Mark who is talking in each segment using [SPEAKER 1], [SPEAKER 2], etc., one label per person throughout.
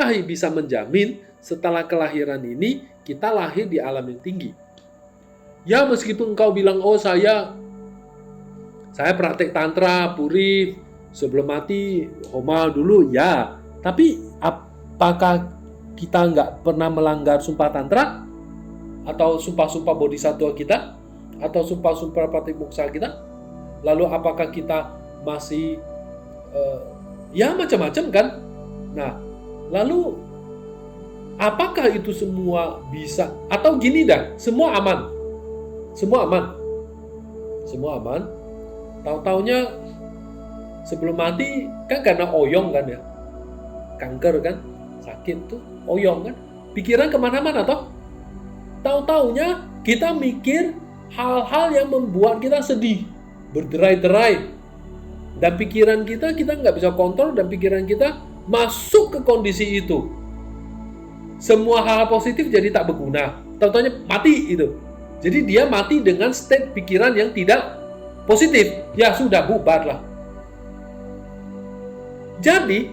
[SPEAKER 1] apakah bisa menjamin setelah kelahiran ini kita lahir di alam yang tinggi? Ya, meskipun engkau bilang, oh saya praktek tantra, puri, sebelum mati homa dulu, ya. Tapi apakah kita nggak pernah melanggar sumpah tantra? Atau sumpah-sumpah bodhisattva kita? Atau sumpah-sumpah patimoksa kita? Lalu apakah kita masih ya macam-macam kan? Nah, lalu apakah itu semua bisa? Atau gini dah, semua aman. Semua aman. Tahu-taunya sebelum mati kan karena oyong kan ya, kanker kan, sakit tuh oyong kan, pikiran kemana-mana toh. Tahu-taunya kita mikir hal-hal yang membuat kita sedih, berderai-derai, dan pikiran kita nggak bisa kontrol, dan pikiran kita masuk ke kondisi itu. Semua hal positif jadi tak berguna, tahu-taunya mati itu. Jadi dia mati dengan state pikiran yang tidak positif, ya sudah bubar lah. Jadi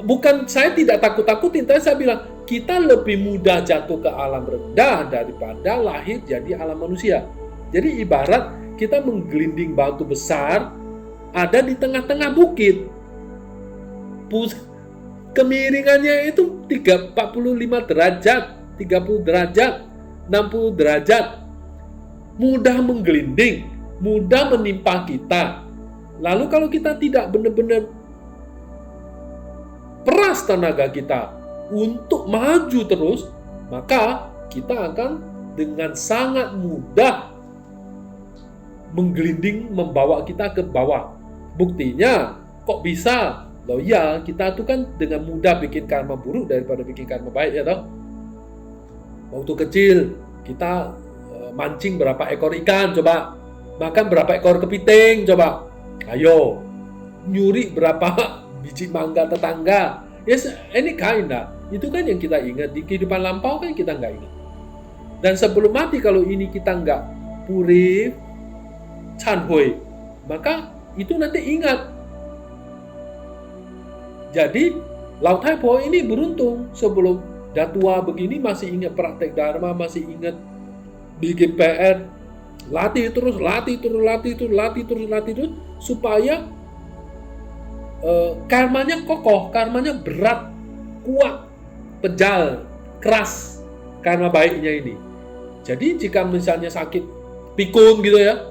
[SPEAKER 1] bukan saya tidak takut-takutin, tapi saya bilang kita lebih mudah jatuh ke alam rendah daripada lahir jadi alam manusia. Jadi ibarat kita menggelinding batu besar ada di tengah-tengah bukit. Kemiringannya itu 45 derajat, 30 derajat, 60 derajat. Mudah menggelinding, mudah menimpa kita. Lalu kalau kita tidak benar-benar peras tenaga kita untuk maju terus, maka kita akan dengan sangat mudah menggelinding, membawa kita ke bawah. Buktinya, kok bisa? Loh ya, kita tuh kan dengan mudah bikin karma buruk daripada bikin karma baik, ya toh? Waktu kecil, kita mancing berapa ekor ikan, coba. Makan berapa ekor kepiting, coba. Ayo. Nyuri berapa biji mangga tetangga. Yes, any kind lah. Itu kan yang kita ingat. Di kehidupan lampau kan kita nggak ingat. Dan sebelum mati kalau ini kita nggak purif, chanhui, maka itu nanti ingat. Jadi Lao Tai Po ini beruntung, sebelum dah tua begini masih ingat praktek dharma, masih ingat bikin PR, latih terus supaya karmanya kokoh, karmanya berat, kuat, pejal, keras karma baiknya ini. Jadi jika misalnya sakit pikun gitu ya,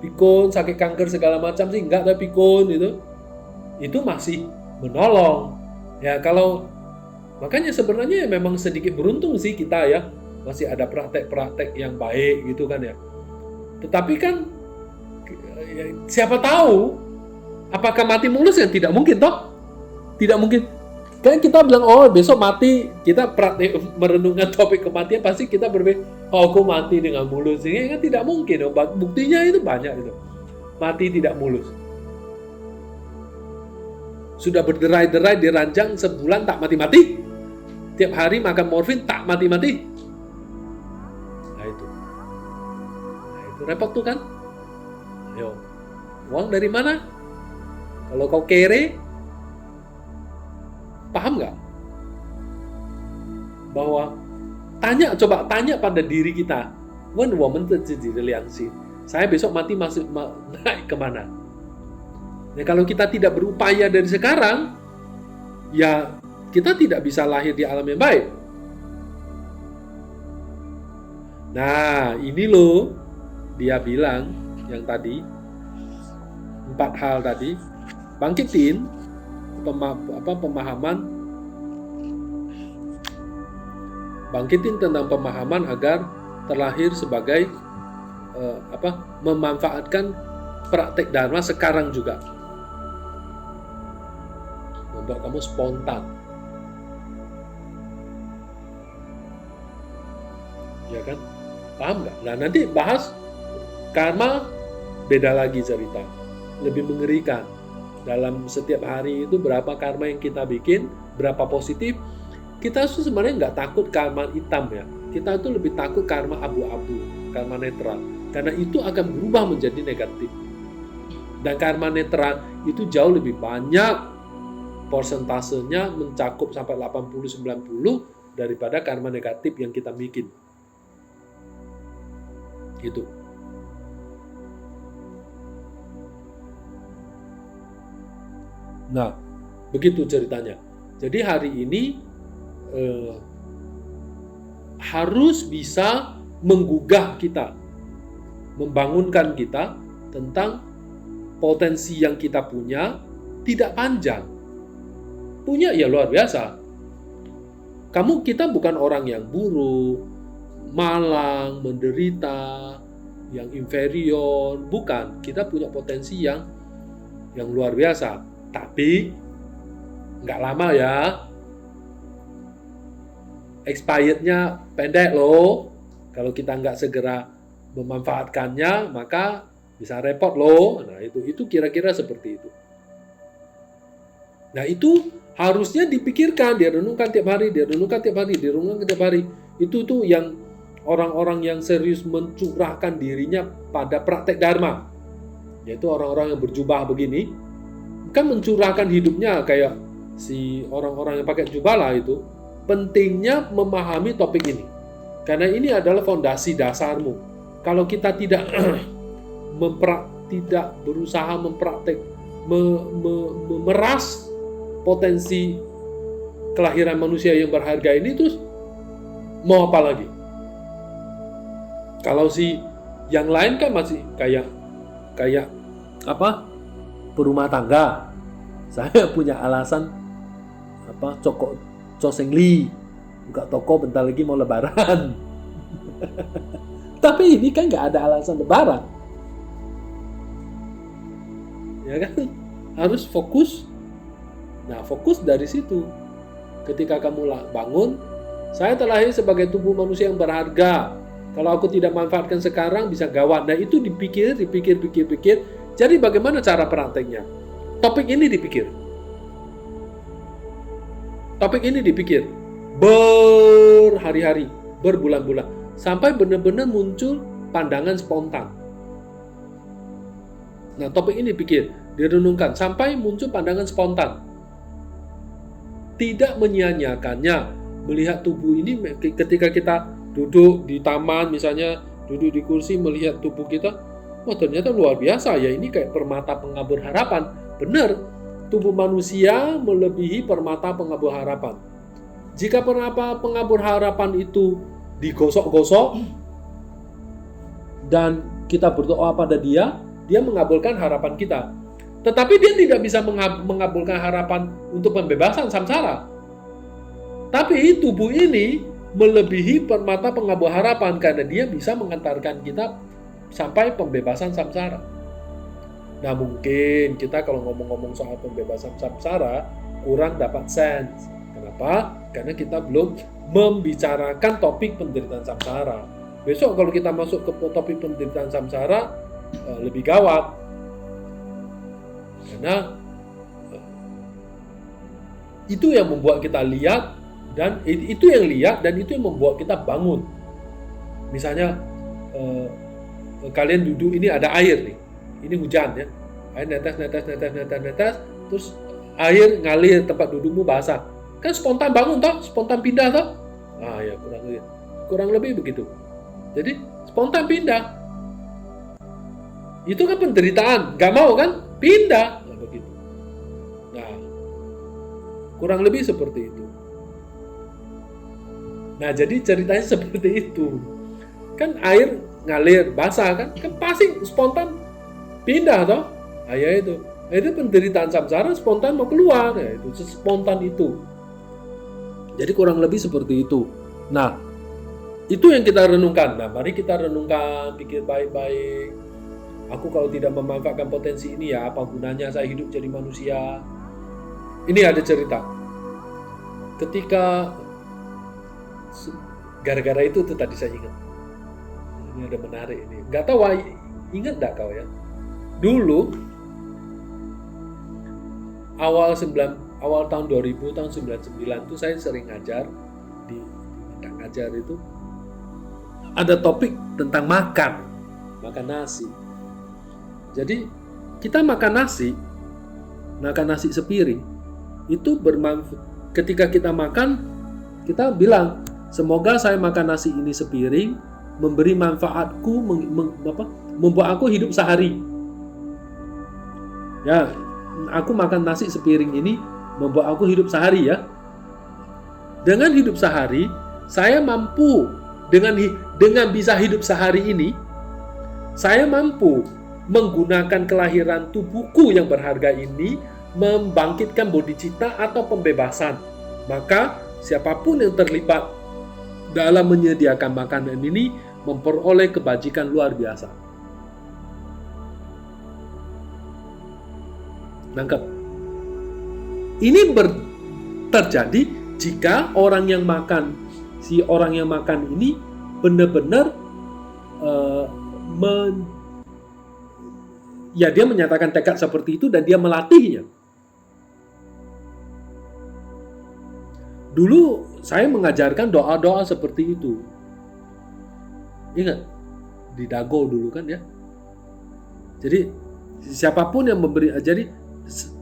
[SPEAKER 1] pikun, sakit kanker segala macam sih enggak, ada pikun itu masih menolong. Ya kalau makanya sebenarnya memang sedikit beruntung sih kita ya, masih ada praktek-praktek yang baik gitu kan ya. Tetapi kan siapa tahu apakah mati mulus, yang tidak mungkin toh? Tidak mungkin. Kan kita bilang, oh besok mati, kita praktek merenungkan topik kematian, pasti kita berpikir, oh aku mati dengan mulus. Ini kan tidak mungkin. Buktinya itu banyak itu. Mati tidak mulus. Sudah berderai-derai di ranjang sebulan tak mati-mati. Tiap hari makan morfin tak mati-mati. Nah itu repot tuh kan. Yo, uang dari mana? Kalau kau kere, paham nggak? Bahwa coba tanya pada diri kita, when woman terjadi, saya besok mati masuk naik kemana? Ya kalau kita tidak berupaya dari sekarang, ya kita tidak bisa lahir di alam yang baik. Nah, ini loh dia bilang yang tadi 4 hal tadi, bangkitin pemahaman, bangkitin tentang pemahaman agar terlahir sebagai memanfaatkan praktek dharma sekarang juga, membuat kamu spontan. Ya kan? Paham nggak? Nah nanti bahas karma, beda lagi cerita, lebih mengerikan. Dalam setiap hari itu berapa karma yang kita bikin, berapa positif. Kita tuh sebenarnya nggak takut karma hitam ya. Kita tuh lebih takut karma abu-abu, karma netral. Karena itu akan berubah menjadi negatif. Dan karma netral itu jauh lebih banyak persentasenya mencakup sampai 80-90 daripada karma negatif yang kita bikin. Gitu. Nah, begitu ceritanya. Jadi hari ini harus bisa menggugah kita, membangunkan kita tentang potensi yang kita punya tidak panjang. Punya ya luar biasa. Kita bukan orang yang buruk, malang, menderita, yang inferior, bukan. Kita punya potensi yang luar biasa. Tapi nggak lama ya. Expirednya pendek loh. Kalau kita nggak segera memanfaatkannya, maka bisa repot loh. Nah, itu kira-kira seperti itu. Nah, itu harusnya dipikirkan, direnungkan tiap hari. Itu tuh yang orang-orang yang serius mencurahkan dirinya pada praktek dharma. Yaitu orang-orang yang berjubah begini, kan mencurahkan hidupnya kayak si orang-orang yang pakai jubah lah itu. Pentingnya memahami topik ini. Karena ini adalah fondasi dasarmu. Kalau kita tidak tidak berusaha mempraktek, memeras potensi kelahiran manusia yang berharga ini, terus mau apa lagi? Kalau si yang lain kan masih kayak apa? Berumah tangga. Saya punya alasan Cosengli buka toko bentar lagi mau lebaran. Tapi ini kan nggak ada alasan lebaran. Ya kan? Harus fokus. Nah, fokus dari situ. Ketika kamu bangun, saya terlahir sebagai tubuh manusia yang berharga. Kalau aku tidak manfaatkan sekarang bisa gawat. Nah, itu dipikir. Jadi bagaimana cara prakteknya? Topik ini dipikir. Berhari-hari, berbulan-bulan. Sampai benar-benar muncul pandangan spontan. Nah, topik ini dipikir, direnungkan. Sampai muncul pandangan spontan. Tidak menyia-nyiakannya. Melihat tubuh ini ketika kita duduk di taman misalnya, duduk di kursi melihat tubuh kita, wah ternyata luar biasa ya, ini kayak permata pengabur harapan. Benar, tubuh manusia melebihi permata pengabur harapan. Jika permata pengabur harapan itu digosok-gosok dan kita berdoa pada dia mengabulkan harapan kita. Tetapi dia tidak bisa mengabulkan harapan untuk pembebasan samsara. Tapi tubuh ini melebihi permata pengabur harapan karena dia bisa mengantarkan kita sampai pembebasan samsara. Nah, mungkin kita kalau ngomong-ngomong soal pembebasan samsara kurang dapat sense. Kenapa? Karena kita belum membicarakan topik penderitaan samsara. Besok kalau kita masuk ke topik penderitaan samsara lebih gawat. Karena itu yang membuat kita lihat dan itu yang membuat kita bangun. Misalnya kalian duduk, ini ada air nih. Ini hujan ya. Air netes, terus air ngalir tempat dudukmu basah. Kan spontan bangun toh, spontan pindah toh. Ah ya, kurang lebih begitu. Jadi spontan pindah. Itu kan penderitaan, nggak mau kan? Pindah, nah, begitu. Nah, kurang lebih seperti itu. Nah, jadi ceritanya seperti itu. Kan air ngalir basah kan pasti spontan pindah toh. Nah, ya itu. Nah, itu penderitaan samsara spontan mau keluar, ya itu spontan itu. Jadi kurang lebih seperti itu. Nah, itu yang kita renungkan. Nah, mari kita renungkan, pikir baik-baik. Aku kalau tidak memanfaatkan potensi ini ya, apa gunanya saya hidup jadi manusia? Ini ada cerita. Ketika gara-gara itu tuh tadi saya ingat. Ini ada menarik ini. Nggak tahu, ingat nggak kau ya? Dulu awal tahun 2000, tahun 99 itu saya sering ngajar di ngajar itu ada topik tentang makan nasi. Jadi kita makan nasi sepiring itu bermanfaat. Ketika kita makan, kita bilang, semoga saya makan nasi ini sepiring, memberi manfaatku, membuat aku hidup sehari. Ya, aku makan nasi sepiring ini, membuat aku hidup sehari ya. Dengan hidup sehari, saya mampu, dengan bisa hidup sehari ini, saya mampu menggunakan kelahiran tubuhku yang berharga ini membangkitkan bodhicitta atau pembebasan. Maka siapapun yang terlibat dalam menyediakan makanan ini memperoleh kebajikan luar biasa. Nangkep? Ini terjadi jika orang yang makan, si orang yang makan ini benar-benar dia menyatakan tekad seperti itu dan dia melatihnya. Dulu saya mengajarkan doa-doa seperti itu. Ingat, di Dago dulu kan ya. Jadi siapapun yang memberi, jadi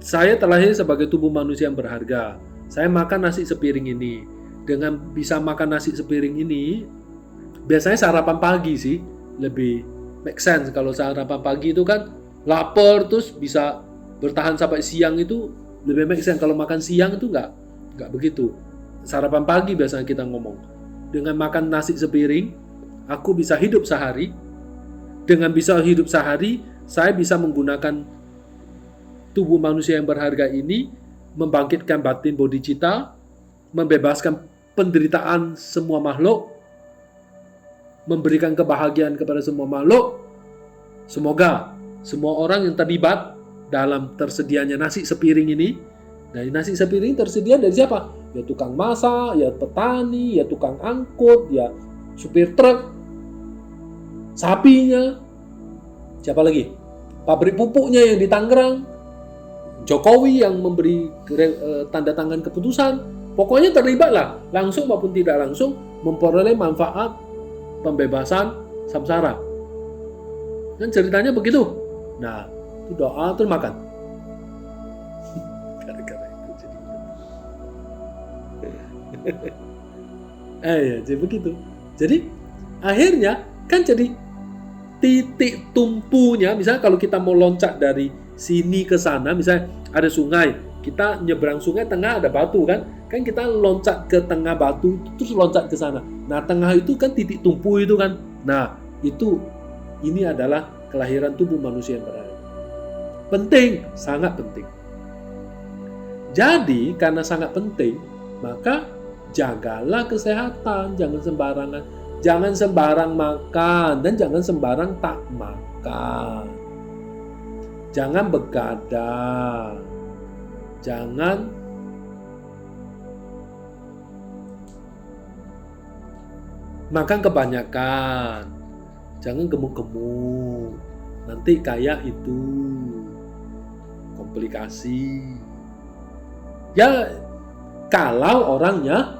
[SPEAKER 1] saya terlahir sebagai tubuh manusia yang berharga. Saya makan nasi sepiring ini. Dengan bisa makan nasi sepiring ini, biasanya sarapan pagi sih lebih make sense. Kalau sarapan pagi itu kan lapar terus bisa bertahan sampai siang, itu lebih make sense. Kalau makan siang itu nggak begitu. Sarapan pagi biasanya kita ngomong. Dengan makan nasi sepiring, aku bisa hidup sehari. Dengan bisa hidup sehari, saya bisa menggunakan tubuh manusia yang berharga ini, membangkitkan batin bodhicitta, membebaskan penderitaan semua makhluk, memberikan kebahagiaan kepada semua makhluk. Semoga semua orang yang terlibat dalam tersedianya nasi sepiring ini, dari nasi sepiring tersedia dari siapa? Ya tukang masak, ya petani, ya tukang angkut, ya supir truk, sapinya, siapa lagi? Pabrik pupuknya yang di Tangerang, Jokowi yang memberi tanda tangan keputusan. Pokoknya terlibatlah, langsung maupun tidak langsung, memperoleh manfaat pembebasan samsara. Kan ceritanya begitu. Nah, itu doa terus makan. Gara-gara itu jadi. Jadi begitu. Jadi akhirnya kan jadi titik tumpunya. Misalnya kalau kita mau loncat dari sini ke sana, misalnya ada sungai, kita nyebrang sungai, tengah ada batu kan kita loncat ke tengah batu terus loncat ke sana. Nah, tengah itu kan titik tumpu itu kan. Nah, ini adalah kelahiran tubuh manusia yang berharga. Penting, sangat penting. Jadi, karena sangat penting, maka jagalah kesehatan, jangan sembarangan. Jangan sembarang makan dan jangan sembarang tak makan. Jangan begadang. Jangan makan kebanyakan. Jangan gemuk-gemuk. Nanti kayak itu komplikasi. Ya, kalau orangnya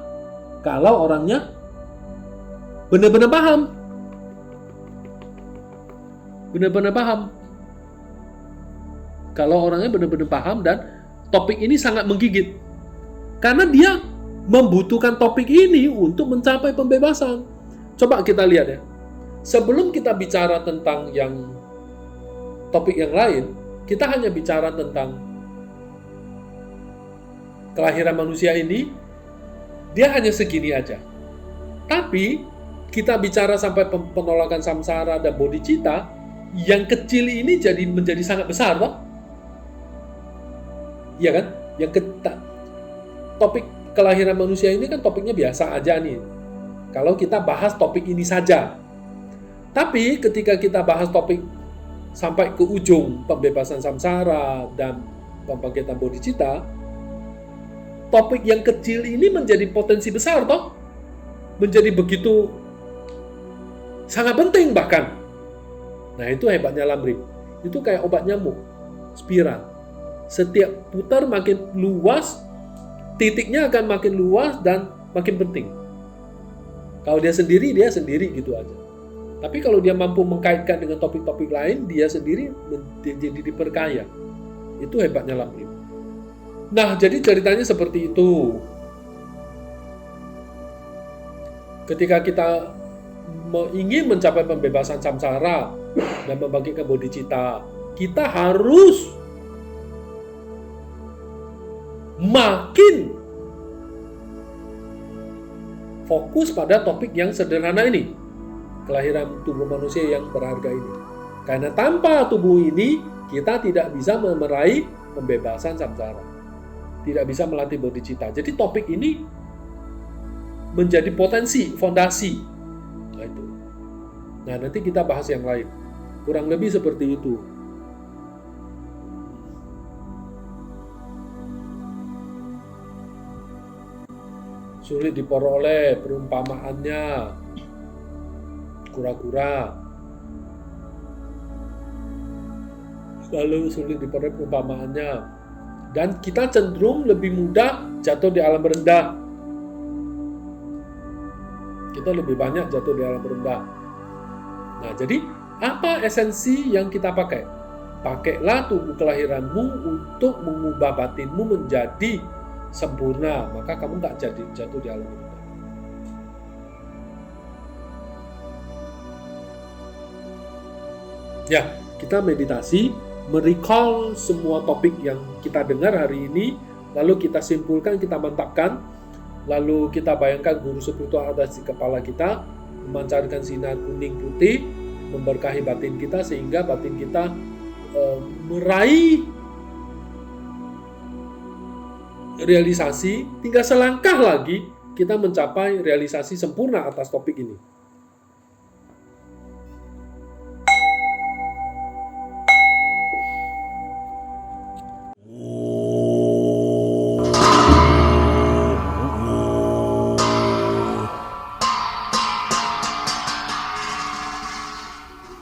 [SPEAKER 1] benar-benar paham. Benar-benar paham. Kalau orangnya benar-benar paham dan topik ini sangat menggigit. Karena dia membutuhkan topik ini untuk mencapai pembebasan. Coba kita lihat ya. Sebelum kita bicara tentang topik yang lain, kita hanya bicara tentang kelahiran manusia ini, dia hanya segini aja. Tapi kita bicara sampai penolakan samsara dan bodhicitta, yang kecil ini menjadi sangat besar, toh? Iya kan? Topik kelahiran manusia ini kan topiknya biasa aja nih. Kalau kita bahas topik ini saja. Tapi ketika kita bahas topik sampai ke ujung pembebasan samsara dan pembangkitan bodhicitta, topik yang kecil ini menjadi potensi besar, toh? Menjadi begitu sangat penting bahkan. Nah, itu hebatnya Lamrim. Itu kayak obat nyamuk, spiral. Setiap putar makin luas, titiknya akan makin luas dan makin penting. Kalau dia sendiri gitu aja. Tapi kalau dia mampu mengkaitkan dengan topik-topik lain, dia sendiri jadi diperkaya. Itu hebatnya Lamrim. Nah, jadi ceritanya seperti itu. Ketika kita ingin mencapai pembebasan samsara dan membagikan bodhicitta, kita harus makin fokus pada topik yang sederhana ini, kelahiran tubuh manusia yang berharga ini. Karena tanpa tubuh ini, kita tidak bisa meraih pembebasan samsara, tidak bisa melatih bodhicitta. Jadi topik ini menjadi potensi, fondasi. Nah, itu. Nah, nanti kita bahas yang lain. Kurang lebih seperti itu. Sulit diperoleh perumpamaannya, kura-kura. Lalu sulit diperoleh perumpamaannya. Dan kita cenderung lebih mudah jatuh di alam rendah. Kita lebih banyak jatuh di alam rendah. Nah, jadi apa esensi yang kita pakai? Pakailah tubuh kelahiranmu untuk mengubah batinmu menjadi sempurna, maka kamu nggak jadi jatuh di alam rendah. Ya, kita meditasi, merecall semua topik yang kita dengar hari ini, lalu kita simpulkan, kita mantapkan, lalu kita bayangkan guru spiritual ada di kepala kita, memancarkan sinar kuning putih, memberkahi batin kita sehingga batin kita meraih realisasi. Tinggal selangkah lagi kita mencapai realisasi sempurna atas topik ini.